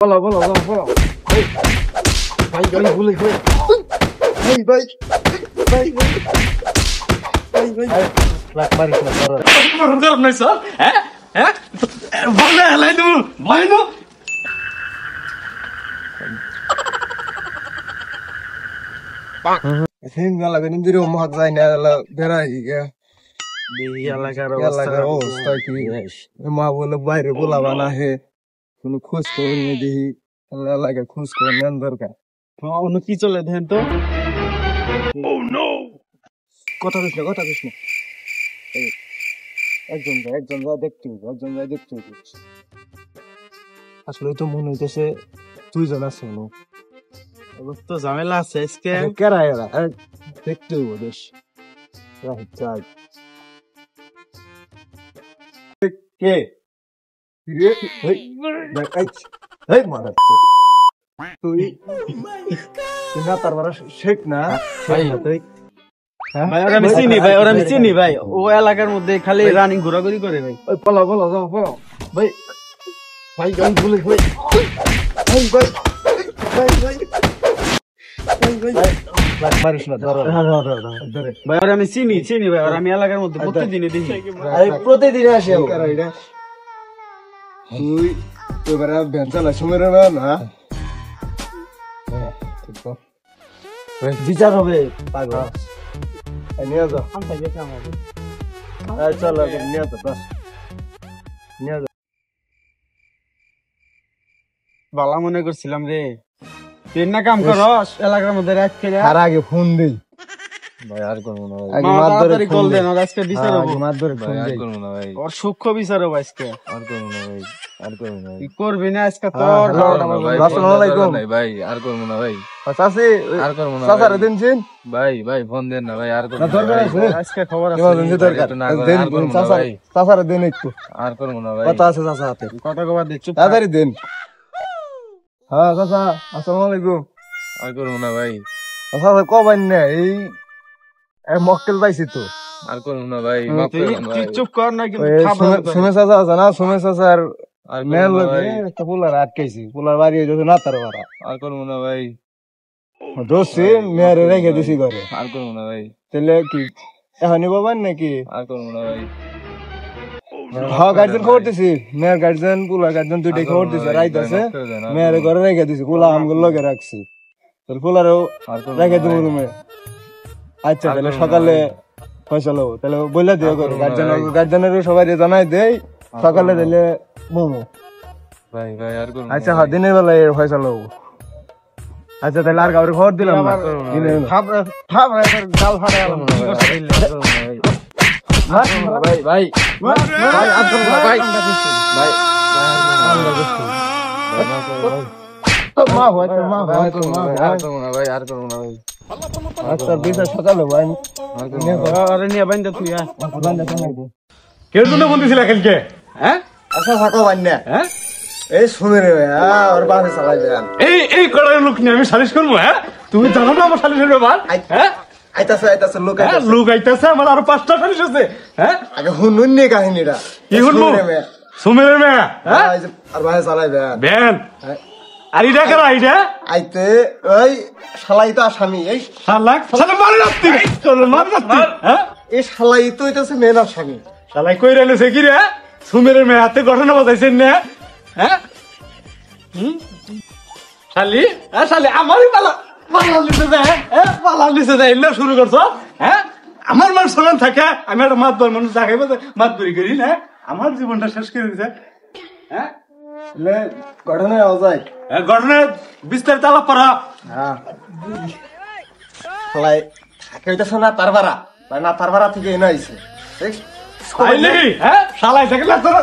Bola, bola, bola, bola. Hey, ভাই ভাই ভুলে ভাই ভাই ভাই ভাই ভাই ভাই ভাই লাখ মারিস না ধর করব না স্যার হ্যাঁ হ্যাঁ বলে হেলাই দু ভাই নো হিঙ্গা লাগে নিদিরে মহাক যায় না বেড়াই গিয়া এলাকার অবস্থা কি মা বলে বাইরে বলাবা না হে কোনো খোঁজ খবর নিয়ে দেখি এলাকা খোঁজ খবর নেন দরকার অন্য কি চলে দেন তো কথা কইস না একজন যা দেখতে আসলে তো মনে হইতেছে দুইজন আছে তো ঝামেলা আছে আজকে কেরা এরা দেখতে হইব বেশ কে তুই না তার শেখ না ভাই ওরা আমি চিনি ভাই ও এলাকার মধ্যে খালি রানিং ঘোরাঘুরি করে ভাই পলা ভাই ভাই গান ভুলে ভাই ভাই মারিস না ধর ভাই ওরা আমি চিনি ভাই ওরা আমি এলাকার মধ্যে প্রতিদিনই দেখি প্রতিদিন আসে তুই এবারে ভ্যান চালা সময় না বিচার হবে পাগল নিয়ে যাও চলো নিয়ে যাও বাস নিয়ে যাও বালা মনে করছিলাম রে তুই না কাম করস এলাকার মধ্যে রাত করে আর আগে ফোন দেই ভাই আর করব না ভাই আগে মার ধরে কল দেন আর আজকে বিচার হবে মার ধরে ফোন আর দেই করব না ভাই ওর সূক্ষ্ম বিচার হবে আজকে আর করব না ভাই কি করবি না আজকে তোর আসসালামু আলাইকুম ভাই আর করবো না ভাই চাচি আর করবো না চাচার দিন চিন ভাই ফোন দেন না ভাই আর করবো না না দরকার ভাই। আছে আজকে খবর আছে ইমার্জেন্সি দরকার না করে, দিন আর করবো না চাচার ভাই। চাচার দিন একটু আর করবো না ভাই কথা আছে চাচা হাতে কত কবার দে চুপ তাড়াতাড়ি দিন হ্যাঁ চাচা আসসালামু আলাইকুম আর করবো না ভাই চাচা কবেন না এই মক্কেল পাইছি তো আর করবো না ভাই মাফ তুই করবেন ভাই। চুপ কর না কিন্তু ওই খাবার সুমে চাচা আছে না সুমে চাচার আর মেয়ের করবো না লোকে ভাই একটা পোলার আটকাইছি পোলার বাড়ি হয়ে যাচ্ছে না তার বাড়া আর করবো না ভাই ধরছি মেয়ের রেখে দিছি ঘরে আর করবো না ভাই তাহলে কি এখনই পাবেন নাকি আর করবো না ভাই হ্যাঁ গার্জেন খবর দিছি মেয়ের গার্জেন পোলার গার্জেন দুইটাই খবর দিছে রাইত আছে মেয়ের ঘরে রেখে দিছি পোলা আমগুলো লগে রাখছি তোর পোলারও আর করবো রেখে না দেবো ভাই। রুমে আচ্ছা তাহলে সকালে ফয়সাল হবো তাহলে বললে দিও করে গার্জেনের সবাই জানাই দেই সকালে দিলে বলবো ভাই আর করবো না আচ্ছা ভাই। হ্যাঁ দিনের বেলায় ফয়সাল হবো আচ্ছা তাহলে আর কাউরে খবর দিলাম না গাল ফাড়ে আর করবো না ভাই। ভাই আর করবো না ভাই ভাই মা হয় তোর মা হয় তোর মা হয়। আর করবো না ভাই আর করবো না ভাই আচ্ছা বিচার সকালে ভাই আর করবো না ভাই। আরে নিয়ে বাইন্দা তুই কেউ জন্য বলতেছিল এখানকে হ্যাঁ আচ্ছা থাকো বান্যা হ্যাঁ এই শুনে রে ওর বাসে চালাই দেন এই কড়াই লোক নিয়ে আমি সালিশ করবো হ্যাঁ তুমি জানো না আমার সালিশের ব্যাপার হ্যাঁ আইতাছে লোক হ্যাঁ, আইতাছে লোক আইতেছে আমার আরো 5টা সালিশ আছে হ্যাঁ আগে শুনুন নি কাহিনীটা কি শুনবো সুমেরের মেয়ে হ্যাঁ আর বাসে চালাই দেন বেন আর এটা কারা এটা আইতে ওই শালাই তো আসামি এই শালাক শালা মারে রাত্রি মারে রাত্রি হ্যাঁ এই শালাই তো হইতাছে মেন আসামি শালাই কই রাইলেছে কি রে সুমেরের মেয়ে হাতে ঘটনা বাজাইছেন না হ্যাঁ শালি হ্যাঁ শালি আমারই পালা লিখে যায় হ্যাঁ পালা লিখে যায় এলে শুরু করছো হ্যাঁ আমার মান সম্মান থাকে আমি একটা মাতবার মানুষ দেখাইবো মাতবরি করি না আমার জীবনটা শেষ করে দিছে হ্যাঁ ঘটনায় অজায় ঘটনা বিস্তারিত আলাপ করা শালাই থাকে হইতাছে না তার ভাড়া না তার ভাড়া থেকে এনে আইছে আইলি হ্যাঁ শালাই থাকে না তোর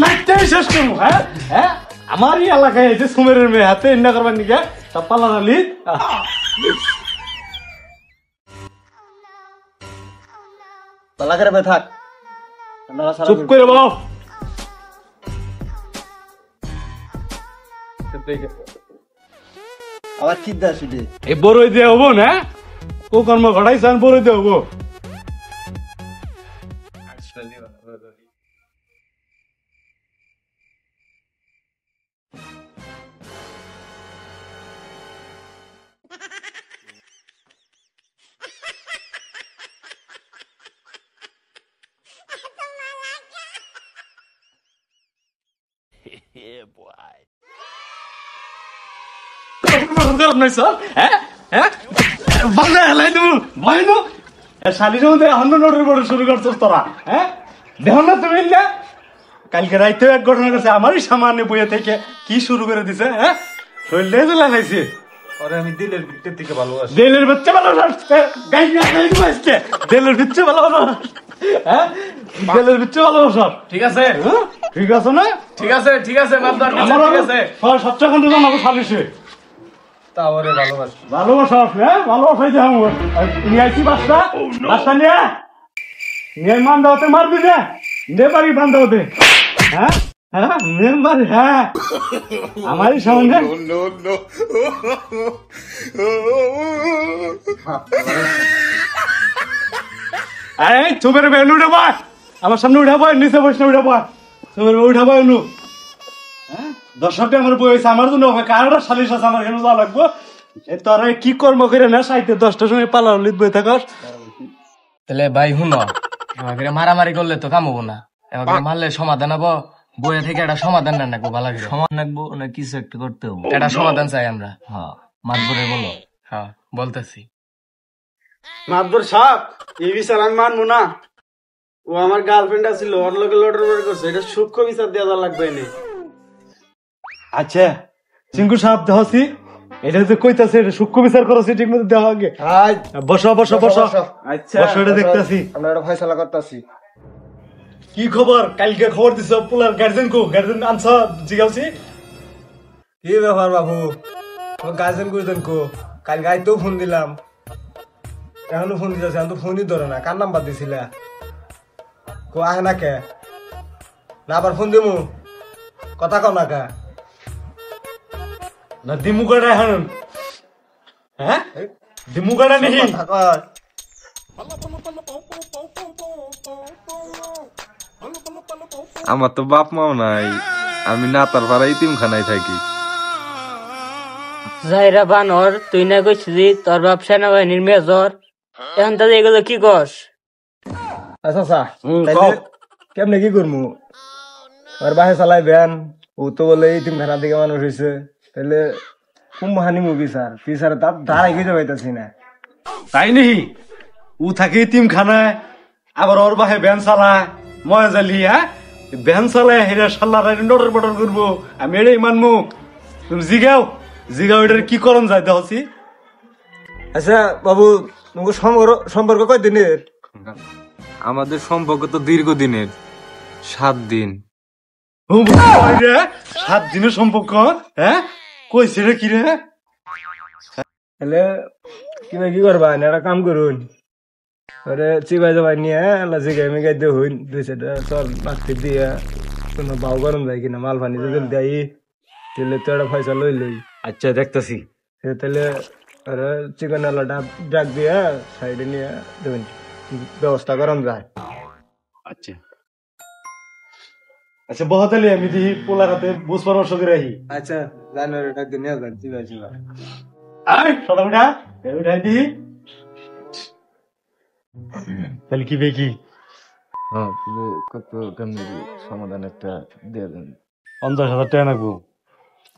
নাচতেই শেষ করবো হ্যাঁ হ্যাঁ আমারই এলাকায় এসে সুমেরের মেয়ে হাতে ইন্না করবার নিকে তা পাল্লা নালি পালা করে বে থাক চুপ করে বলো আবার কি দেয় শুধু এই বড়ই দিয়ে হবো না ও কর্ম ঘটাইছেন বড়ই দিয়ে হবো নাই স্যার হ্যাঁ হ্যাঁ বাংলা হেলাই দেবো ভয় নো শালির মধ্যে হন্ড নোটের বড় শুরু করছো তোরা হ্যাঁ দেখো না তুমি না কালকে রাইতে এক ঘটনা করছে আমারই সামান্য বইয়ে থেকে কি শুরু করে দিছে হ্যাঁ শরীরে যে লাগাইছে ওরে আমি দিলের ভিতর থেকে ভালোবাসি। দেলের বাচ্চা ভালোবাসছে গাই না গাই বাসছে দেলের বাচ্চা ভালোবাসা হ্যাঁ দেলের বাচ্চা ভালোবাসা ঠিক আছে ঠিক আছে না ঠিক আছে ঠিক আছে মাতবার আমার ঠিক আছে সবচেয়ে খান দিলাম আমাকে সালিশে তা ওরে ভালোবাসি। ভালোবাসা হ্যাঁ ভালোবাসাই যে আমার নিয়ে আইছি বাসটা বাসটা নিয়ে নিয়ে মান দাওতে মারবি না নে বাড়ি বান দাওতে হ্যাঁ হ্যাঁ মেম্বার হ্যাঁ আমারই সামনে আরে চুপের বেলু উঠে বয় আমার সামনে উঠে বয় নিচে বসে উঠে বয় চুপের উঠে বয় নু হ্যাঁ দর্শকটা আমার বই হয়েছে আমার জন্য কারোর সালিশ আছে আমার এখানে যাওয়া লাগবো তোরা কি কর্ম করে না সাইতে 10টার সময় পালা লিত বই থাকস তাহলে ভাই হুন আমাকে মারামারি করলে তো কাম হবো না আমাকে মারলে সমাধান হবো বইয়ে থেকে একটা সমাধান না নাকবো ভালো করে সমান রাখবো না কিছু একটা করতে হবে। একটা সমাধান চাই আমরা হ্যাঁ মাতবরে বলো। হ্যাঁ বলতেছি মাতবর সাহেব এই বিচার আমি মানবো না। ও আমার গার্লফ্রেন্ড আছিল ওর লোকে লটার করছে, এটা সূক্ষ্ম বিচার দেওয়া লাগবে না। আচ্ছা চিঙ্কু সাহেব দেহসি এটা যে কইতাছে এটা সূক্ষ্ম বিচার করছি ঠিক মতো দেওয়া আগে বসো বসো বসো আচ্ছা বসো এটা দেখতেছি আমরা এটা ফয়সালা করতেছি। কি খবর কালকে খবর দিছ পোলার গার্জেন কো গার্জেন আনসা জিগাউছি কি ব্যাপার বাবু, গার্জেন কইতেন কো কাল গাইতেও ফোন দিলাম, এখনো ফোন দিতেছে, এখন তো ফোনই ধরে না। কার নাম্বার দিছিলা? কো আহে না কে না, আবার ফোন দিমু কথা কও না কে না দিমুগাড়া এখন হ্যাঁ দিমুগাড়া নেই আমার তো বাপ মাও নাই, আমি নাতার পাড়া ইতিমখানায় থাকি। জাহিরা বানর, তুই না কইছিলি তোর বাপ সেনাবাহিনীর মেজর, এখন তাহলে এগুলো কি কস? আচ্ছা আচ্ছা কেমনে কি করমু? আর বাহে চালাই বেন, ও তো বলে এই তিন খানা দিকে মানুষ হয়েছে, তাহলে কুম্বাহানি মুভি স্যার ফিসার তার ধারাই খুঁজে পাইতাছি না। তাই নেই ও থাকে ইতিমখানায়, আবার ওর বাহে ব্যান চালায় ময়া জালি হ্যাঁ ব্যান চালায় হেরা সাল্লাহ নটর বটর করবো, আমি এটাই মানবো। তুমি জিগাও জিগাও এটার কি করণ যায় দেখছি। আচ্ছা বাবু, তোমাকে সম্পর্ক কয় দিনের? আমাদের সম্পর্ক তো দীর্ঘদিনের, 7 দিন। 7 দিনের সম্পর্ক হ্যাঁ কইছে রে কি রে? তাহলে কিবা কি করবা না, একটা কাম করুন, ওরে চিবাই যাবাই নিয়ে জিগাই মিগাই দিয়ে হইন 2-4টা চল বাস্তি দিয়ে কোনো বাউ গরম যায় কিনা, মাল পানি যদি দেয় তাহলে তো একটা পয়সা লই লই। আচ্ছা দেখতেছি। তাহলে ওরা চিকেন আলাটা ডাক দিয়ে সাইডে নিয়ে দেবেন, ব্যবস্থা গরম যায়। আচ্ছা আচ্ছা বহতালি আমি দিই পোলার হাতে বুঝ পরামর্শ করে আহি। আচ্ছা জানুয়ারি ডাক দিয়ে নিয়ে যান, চিবাই চিবাই। আয় সদা উঠা উঠাই দি তাহলে কি বেকি হ্যাঁ কত কেমনি সমাধান একটা দিয়ে দেন। 50,000 টাকা নাকবো।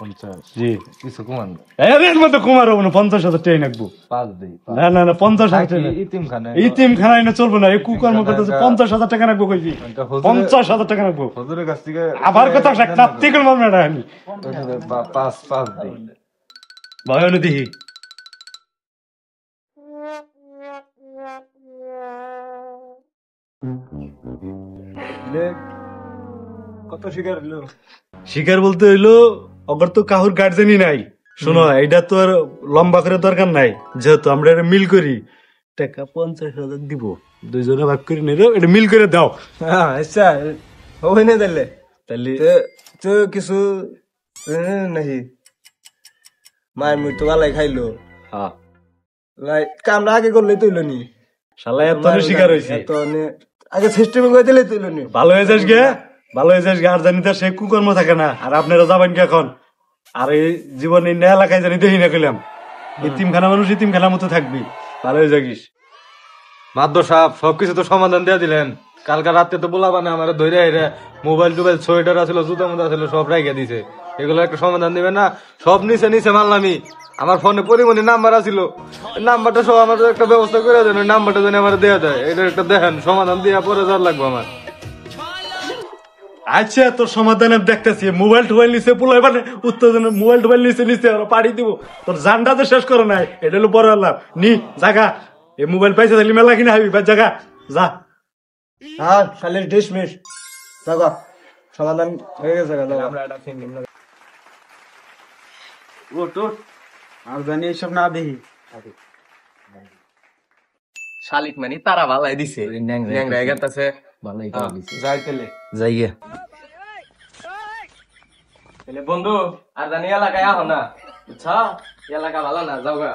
50 জি কিছু কমান এর মতো কুমার হবো না, 50,000 টাকা নাকবো। 5 দেই। না না না 50,000 টাকা ইতিমখানায় ইতিমখানায় না চলবো না, এই কুকর্ম করতেছে। 50,000 টাকা রাখবো কইছি, 50,000 টাকা রাখবো। হুজুরের কাছ থেকে আবার কথা কার্তিক মামলা না আমি 5 দেই। ভয় দেখি কত শিকার হলো? শিকার বলতে হইলো অগর তো কাহুর গার্জেনই নাই। শোনো এটা তো আর লম্বা করে দরকার নাই, যেহেতু আমরা এটা মিল করি, টাকা 50,000 দিব, দুইজনে ভাগ করে নিল, এটা মিল করে দাও। হ্যাঁ আচ্ছা হবে না তাহলে। তাহলে তো কিছু নাহি মায়ের মৃত্যু গালাই খাইলো, হ্যাঁ কামরা আগে করলে তৈল নি, শালা এত শিকার হয়েছে, আগে সিস্টেম করে দিলে তৈল নি। ভালো হয়ে যাস গে, ভালো হয়ে যাস গে। আর জানি তার সে কুকর্ম থাকে না, আর আপনারা যাবেন কি এখন? আর এই জীবনে না এলাকায় জানি দেখি না কইলাম, ইতিমখানা মানুষ ইতিমখানার মতো থাকবি, ভালো হয়ে যাগিস। মাদ্র সাহেব সবকিছু তো সমাধান দিয়ে দিলেন। কালকে রাতে তো বলা মানে আমার ধরে হেরে মোবাইল টোবাইল সোয়েটার আছিল জুতা মুতা ছিল সব রাইখে দিছে। এগুলো একটা সমাধান দিবেন না? সব নিচে নিচে মানলামই। আমার ফোনে পরিমণি নাম্বার আছিল, নাম্বারটা সব আমার একটা ব্যবস্থা করে দেন, ওই নাম্বারটা যেন আমার দেওয়া যায়। এটা একটা দেখেন সমাধান দিয়ে পরে যাওয়ার লাগবে আমার। আচ্ছা তোর সমাধানে দেখতেছি। মোবাইল টোবাইল নিচে পুলো এবার উত্তেজনা মোবাইল টোবাইল নিচে নিচে আরো পাড়ি দিব। তোর জানটা তো শেষ করে নাই, এটা হলো বড় লাভ। নি জাগা, এই মোবাইল পাইছে তাহলে মেলা কিনা হাবি বা জাগা যা। হ্যাঁ শালির ডিসমিস দেখো সমাধান হয়ে গেছে। আমরা একটা ফিল্ম আর জানি এইসব না দেখি। শালিক মানে তারা ভালাই দিছে, ন্যাংরা গেতাছে। ভালোই করে দিছে। যাই তাহলে যাই গে। বন্ধু আর জানি এলাকায় আহ না, বুঝছা? এলাকা ভালো না, যাও গা।